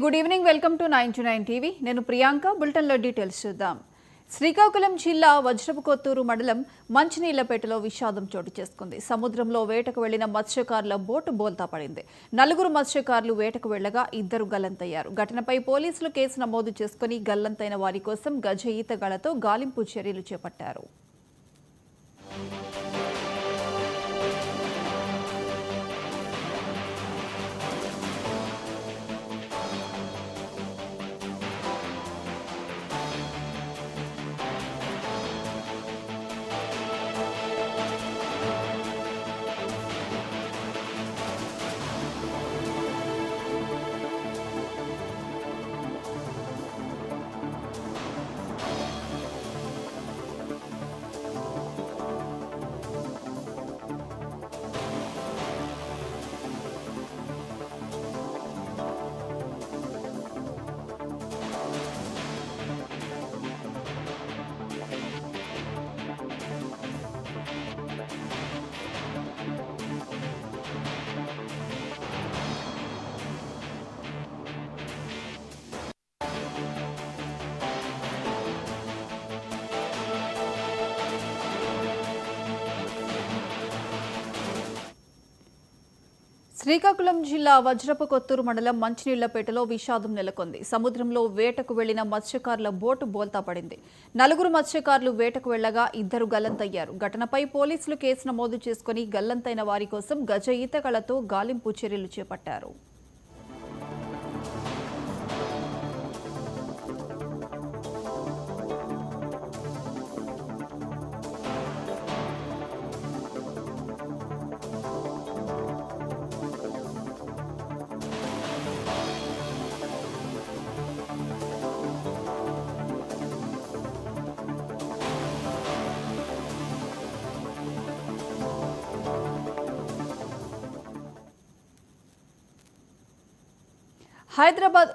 Good evening, welcome to 929 TV. నేను ప్రియాంక. బులెటిన్లో details చూద్దాం. శ్రీకాకుళం జిల్లా వజ్రపుకొత్తూరు మండలం మంచినీళ్లపేటలో విషాదం చోటు చేసుకుంది. సముద్రంలో వేటకు వెళ్లిన మత్స్యకారుల బోటు బోల్తా పడింది. 4 మత్స్యకారులు వేటకు వెళ్లగా 2 గల్లంతయ్యారు. ఘటనపై పోలీసులు కేసు నమోదు చేసుకుని గల్లంతైన వారి కోసం గజ ఈతగాళ్లతో గాలింపు చర్యలు చేపట్టారు. శ్రీకాకుళం జిల్లా వజ్రపుకొత్తూరు మండలం మంచినీళ్లపేటలో విషాదం నెలకొంది. సముద్రంలో వేటకు వెళ్లిన మత్స్యకారుల బోటు బోల్తా పడింది. 4 మత్స్యకారులు వేటకు వెళ్లగా 2 గల్లంతయ్యారు. ఘటనపై పోలీసులు కేసు నమోదు చేసుకుని గల్లంతైన వారి కోసం గజ ఈతగాళ్లతో గాలింపు చర్యలు చేపట్టారు. హైదరాబాద్